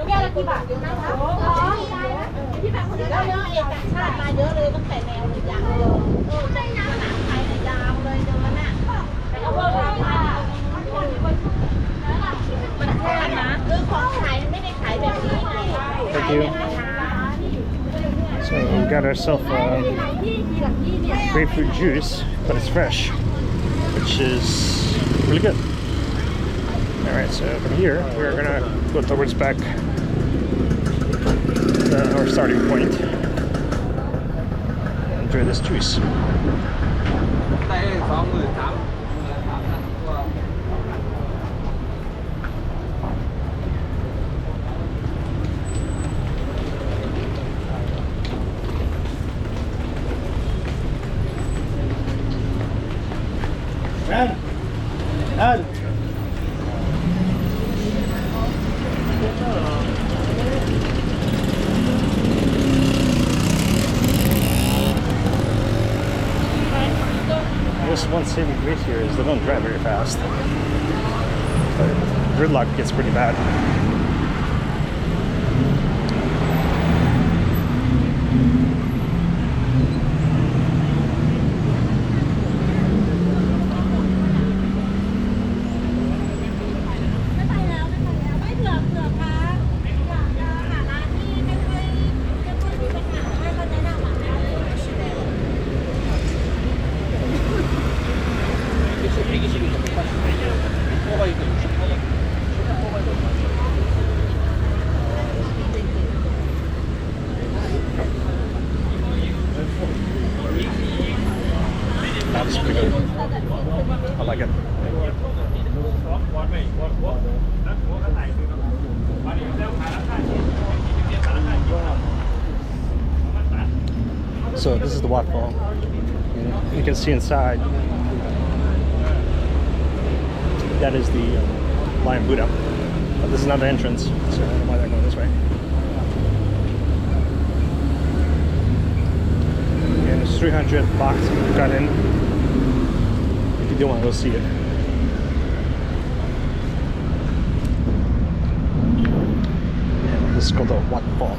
แก้วละกี่บาทพี่แบบคนนี้ก็เยอะเอกชาติมาเยอะเลยตั้งแต่แนวเลยยาวใช่นะหนังไทยยาวเลยเดินน่ะแต่ก็เพิ่มราคามันแพงนะของขายไม่ได้ขายแบบนี้ไง Thank you. So we got ourselves grapefruit juice, but it's fresh, which is really good. Alright, so from here we're gonna go towards back our starting point. Enjoy this juice. This one saving grace here is they don't drive very fast. But gridlock gets pretty bad. That's pretty good. I like it. So this is the waterfall. You can see inside. That is the Lion Buddha. But this is not the entrance, so I don't know why they're going this way. And it's 300 baht got in if you do want to go see it. And this is called the waterfall.